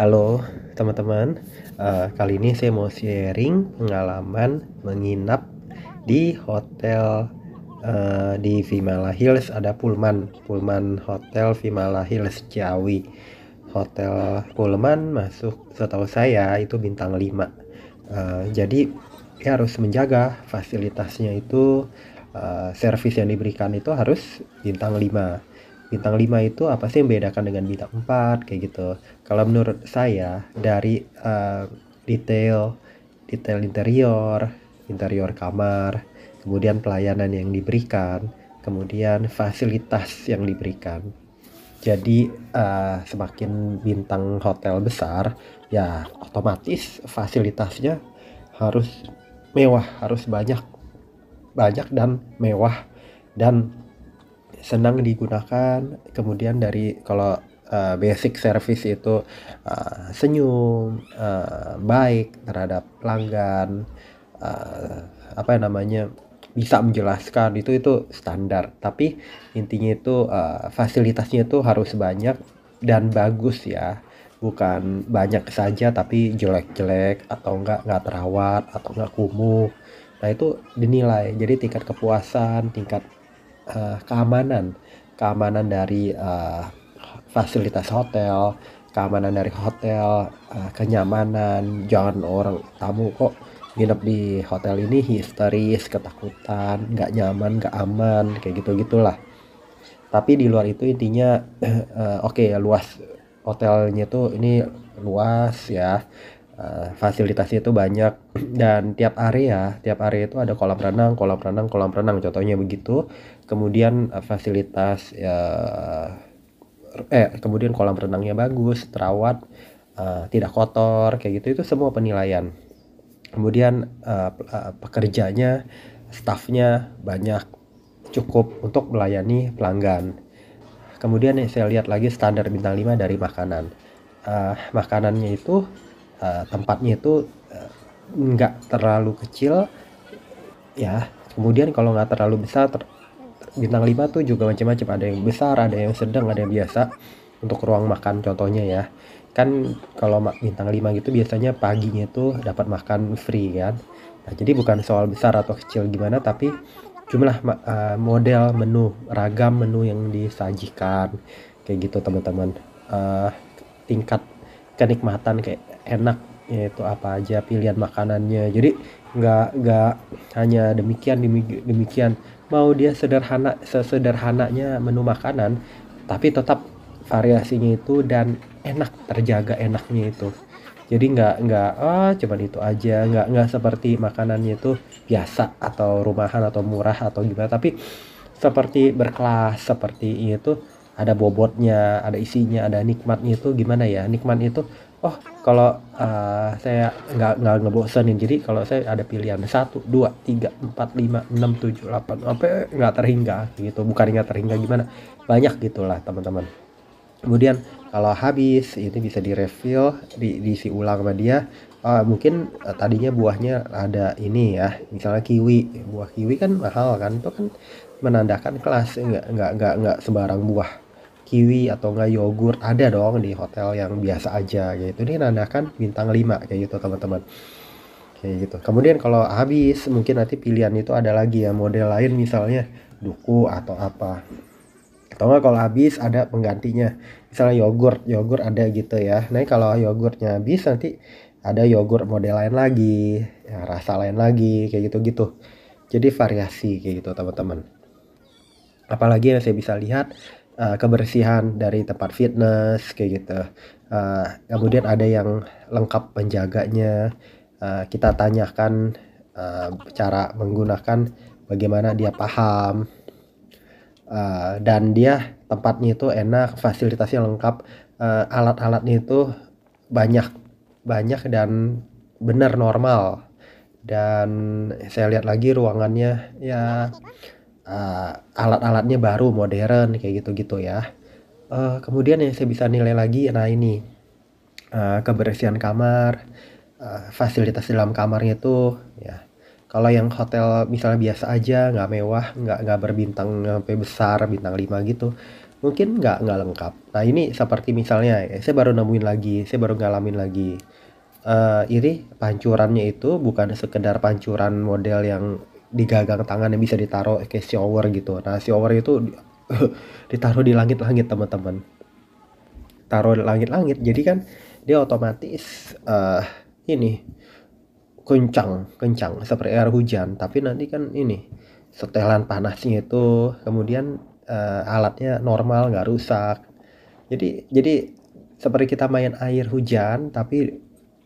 Halo teman-teman, kali ini saya mau sharing pengalaman menginap di hotel di Vimala Hills. Ada Pullman Hotel Vimala Hills Ciawi. Hotel Pullman masuk setahu saya itu bintang 5. Jadi ya harus menjaga fasilitasnya itu, servis yang diberikan itu harus bintang 5. Bintang 5 itu apa sih yang membedakan dengan bintang 4 kayak gitu. Kalau menurut saya dari detail interior kamar, kemudian pelayanan yang diberikan, kemudian fasilitas yang diberikan. Jadi semakin bintang hotel besar, ya otomatis fasilitasnya harus mewah, harus banyak dan mewah dan senang digunakan. Kemudian dari kalau basic service itu senyum, baik terhadap pelanggan, apa namanya, bisa menjelaskan, itu standar. Tapi intinya itu fasilitasnya itu harus banyak dan bagus ya, bukan banyak saja tapi jelek-jelek atau nggak terawat atau nggak kumuh. Nah itu dinilai, jadi tingkat kepuasan, tingkat keamanan dari fasilitas hotel, keamanan dari hotel, kenyamanan. Jangan orang tamu kok nginep di hotel ini histeris, ketakutan, nggak nyaman, nggak aman, kayak gitu-gitulah. Tapi di luar itu intinya oke ya, luas hotelnya tuh ini luas ya. Fasilitasnya itu banyak dan tiap area itu ada kolam renang, contohnya begitu. Kemudian fasilitas ya, kemudian kolam renangnya bagus, terawat, tidak kotor, kayak gitu. Itu semua penilaian. Kemudian pekerjanya, stafnya banyak, cukup untuk melayani pelanggan. Kemudian yang saya lihat lagi standar bintang 5 dari makanan. Makanannya itu, tempatnya itu nggak terlalu kecil ya. Kemudian kalau nggak terlalu besar, bintang 5 tuh juga macam-macam, ada yang besar, ada yang sedang, ada yang biasa. Untuk ruang makan contohnya ya, kan kalau bintang 5 gitu biasanya paginya tuh dapat makan free kan. Nah jadi bukan soal besar atau kecil gimana, tapi jumlah model menu, ragam menu yang disajikan kayak gitu teman-teman. Eh, Tingkat kenikmatan kayak enak itu apa aja pilihan makanannya. Jadi nggak hanya demikian. Mau dia sesederhananya menu makanan, tapi tetap variasinya itu dan enak, terjaga enaknya itu. Jadi nggak cuman itu aja, nggak seperti makanannya itu biasa atau rumahan atau murah atau gimana, tapi seperti berkelas, seperti itu, ada bobotnya, ada isinya, ada nikmatnya. Itu gimana ya, nikmat itu, oh kalau saya nggak ngebosenin. Jadi kalau saya ada pilihan 1, 2, 3, 4, 5, 6, 7, 8 sampai nggak terhingga gitu. Bukan nggak terhingga gimana, banyak gitulah teman-teman. Kemudian kalau habis ini bisa direfill, diisi ulang sama dia. Mungkin tadinya buahnya ada ini ya, misalnya kiwi. Buah kiwi kan mahal kan, itu kan menandakan kelas. Nggak sembarang buah kiwi atau enggak yogurt ada dong di hotel yang biasa aja gitu. Ini menandakan bintang 5 kayak gitu teman-teman. Kayak gitu. Kemudian kalau habis mungkin nanti pilihan itu ada lagi ya, model lain misalnya duku atau apa. Atau enggak kalau habis ada penggantinya. Misalnya yogurt ada gitu ya. Nah, kalau yogurtnya habis nanti ada yogurt model lain lagi, ya, rasa lain lagi kayak gitu-gitu. Jadi variasi kayak gitu teman-teman. Apalagi yang saya bisa lihat kebersihan dari tempat fitness kayak gitu. Kemudian ada yang lengkap penjaganya. Kita tanyakan cara menggunakan, bagaimana dia paham. Dan dia tempatnya itu enak, fasilitasnya lengkap, alat-alatnya itu banyak banyak dan benar normal. Dan saya lihat lagi ruangannya ya, alat-alatnya baru, modern kayak gitu-gitu ya. Kemudian yang saya bisa nilai lagi, nah ini kebersihan kamar, fasilitas dalam kamarnya itu ya. Kalau yang hotel misalnya biasa aja, nggak mewah, nggak berbintang sampai besar, bintang 5 gitu, mungkin nggak lengkap. Nah ini seperti misalnya saya baru nemuin lagi, saya baru ngalamin lagi. Ini pancurannya itu bukan sekedar pancuran model yang digagang tangan yang bisa ditaruh kayak shower gitu. Nah shower itu ditaruh di langit-langit teman-teman. Taruh di langit-langit, jadi kan dia otomatis ini kencang kencang seperti air hujan, tapi nanti kan ini setelan panasnya itu kemudian alatnya normal nggak rusak. Jadi seperti kita main air hujan tapi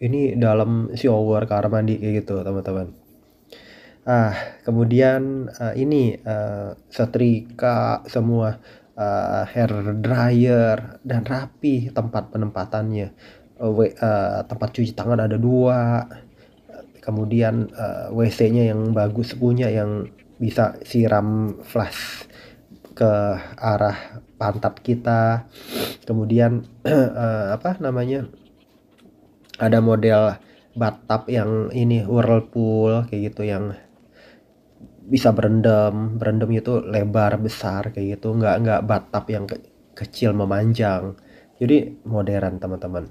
ini dalam shower kamar mandi kayak gitu teman-teman. Kemudian ini setrika semua, hair dryer dan rapi tempat penempatannya. Tempat cuci tangan ada 2, kemudian WC-nya yang bagus punya yang bisa siram flash ke arah pantat kita. Kemudian apa namanya, ada model bathtub yang ini whirlpool kayak gitu yang bisa berendam itu lebar besar kayak gitu, nggak bathtub yang kecil memanjang. Jadi modern teman-teman.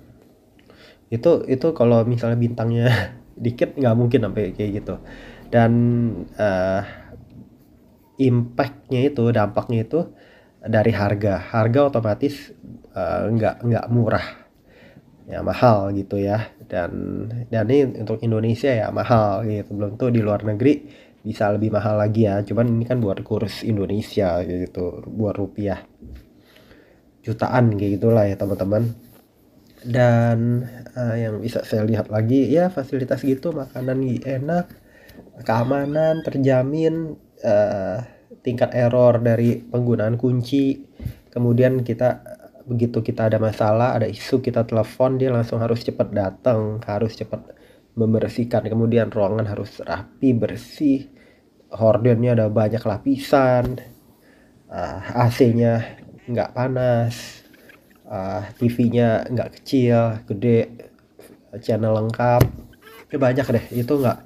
Itu kalau misalnya bintangnya dikit nggak mungkin sampai kayak gitu. Dan impactnya itu, dampaknya itu dari harga otomatis nggak murah ya, mahal gitu ya. Dan ini untuk Indonesia ya mahal gitu, belum tuh di luar negeri bisa lebih mahal lagi ya, cuman ini kan buat kurs Indonesia gitu, buat rupiah jutaan kayak gitulah ya teman-teman. Dan yang bisa saya lihat lagi ya fasilitas gitu, makanan enak, keamanan terjamin, tingkat error dari penggunaan kunci. Kemudian begitu kita ada masalah, ada isu, kita telepon dia langsung harus cepat datang, harus cepat membersihkan. Kemudian ruangan harus rapi bersih, hordennya ada banyak lapisan, AC-nya nggak panas, TV-nya nggak kecil, gede, channel lengkap. Ya banyak deh, itu nggak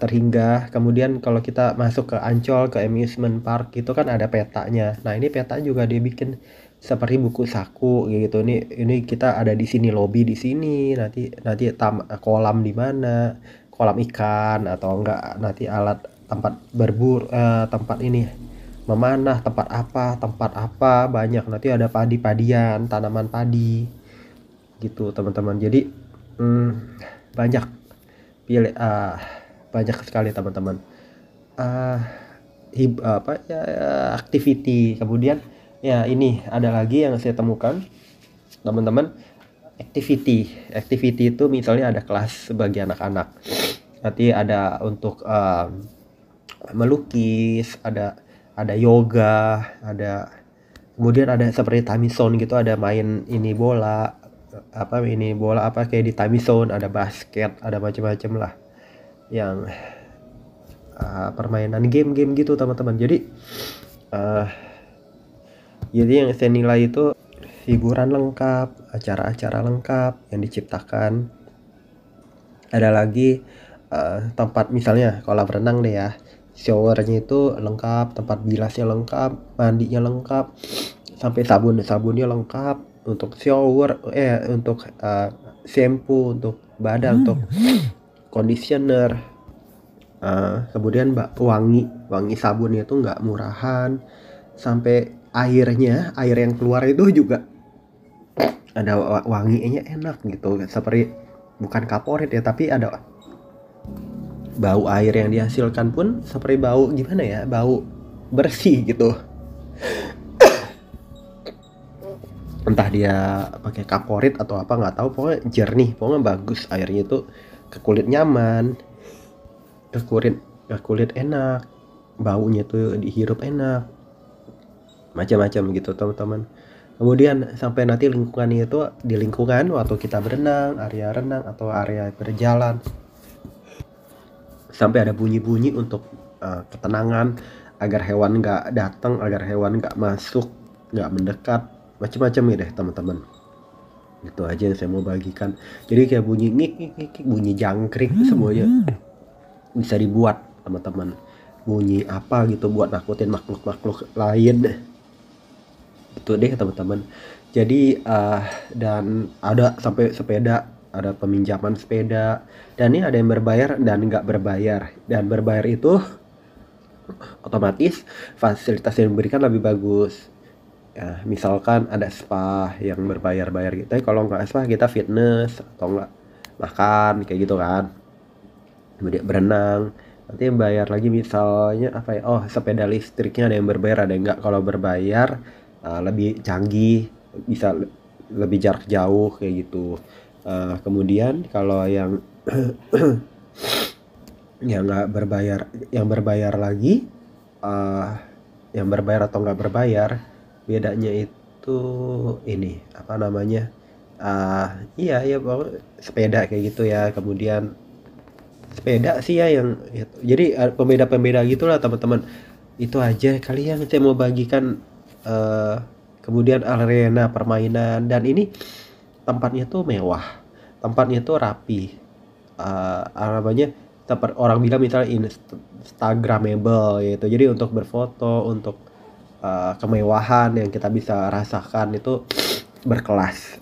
terhingga. Kemudian kalau kita masuk ke Ancol, ke amusement park itu kan ada petanya. Nah ini peta juga dia bikin seperti buku saku gitu. Ini kita ada di sini, lobby di sini, nanti kolam di mana, kolam ikan atau enggak, nanti alat tempat berburu, tempat ini memanah, tempat apa banyak, nanti ada padi-padian, tanaman padi gitu teman-teman. Jadi banyak pilih, banyak sekali teman-teman apa ya, activity. Kemudian ya ini ada lagi yang saya temukan teman-teman, activity itu misalnya ada kelas bagi anak-anak, nanti ada untuk melukis, ada yoga, kemudian ada seperti time zone gitu, ada main ini bola apa kayak di time zone, ada basket, ada macam-macam lah yang permainan game-game gitu teman-teman. Jadi yang saya nilai itu hiburan lengkap, acara-acara lengkap yang diciptakan. Ada lagi tempat misalnya kolam renang deh ya, showernya itu lengkap, tempat bilasnya lengkap, mandinya lengkap, sampai sabunnya lengkap, untuk shower untuk shampoo, untuk badan, untuk conditioner. Kemudian wangi sabunnya itu nggak murahan, sampai air yang keluar itu juga ada wanginya enak gitu, seperti bukan kaporit ya, tapi ada bau air yang dihasilkan pun seperti bau gimana ya, bau bersih gitu. Entah dia pakai kaporit atau apa nggak tahu, pokoknya jernih, pokoknya bagus airnya itu, ke kulit nyaman, ke kulit enak, baunya tuh dihirup enak, macam-macam gitu teman-teman. Kemudian sampai nanti lingkungannya itu, di lingkungan waktu kita berenang, area renang atau area berjalan, sampai ada bunyi-bunyi untuk ketenangan, agar hewan nggak datang, agar hewan nggak masuk, nggak mendekat, macam-macam ya deh teman-teman. Itu aja yang saya mau bagikan. Jadi kayak bunyi ngik, bunyi jangkrik, semuanya bisa dibuat teman-teman. Bunyi apa gitu buat nakutin makhluk-makhluk lain. Itu deh teman-teman. Jadi dan ada sampai sepeda, ada peminjaman sepeda, dan ini ada yang berbayar dan nggak berbayar. Dan berbayar itu otomatis fasilitas yang diberikan lebih bagus. Ya, misalkan ada spa yang berbayar-bayar gitu. Tapi kalau nggak spa kita fitness atau nggak makan kayak gitu kan. Kemudian berenang. Nanti bayar lagi misalnya apa ya? Oh, sepeda listriknya ada yang berbayar, ada yang nggak. Kalau berbayar lebih canggih, bisa lebih jarak jauh kayak gitu. Kemudian kalau yang nggak berbayar, yang berbayar lagi, eh, yang berbayar atau nggak berbayar, bedanya itu ini apa namanya? Iya iya sepeda kayak gitu ya. Kemudian sepeda sih ya yang itu. Jadi pembeda-pembeda gitulah teman-teman. Itu aja kali yang saya mau bagikan. eh, Kemudian arena permainan, dan ini tempatnya tuh mewah, tempatnya tuh rapi. Namanya tempat orang bilang misalnya instagramable gitu. Jadi untuk berfoto, untuk kemewahan yang kita bisa rasakan itu berkelas.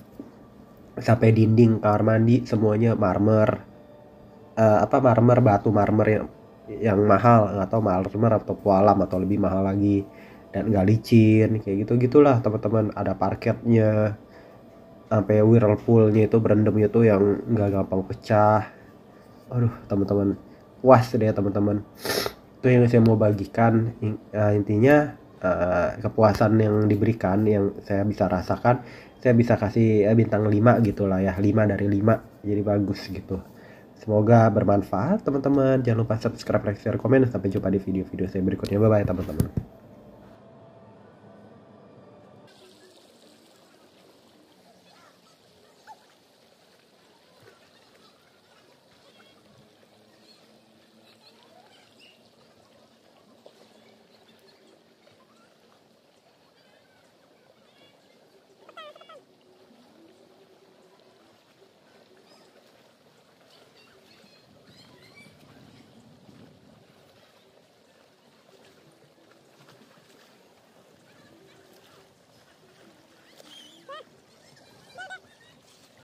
Sampai dinding kamar mandi semuanya marmer, marmer, batu marmer yang mahal, nggak tahu marmer atau kualam atau lebih mahal lagi, dan nggak licin kayak gitu gitulah teman-teman. Ada parketnya, sampai whirlpoolnya itu berendamnya tuh yang nggak gampang pecah. Aduh teman-teman, puas deh teman-teman. Itu yang saya mau bagikan. Intinya kepuasan yang diberikan, yang saya bisa rasakan, saya bisa kasih bintang 5 gitu lah ya, 5 dari 5. Jadi bagus gitu. Semoga bermanfaat teman-teman. Jangan lupa subscribe, like, share, komen. Sampai jumpa di video-video saya berikutnya. Bye bye teman-teman.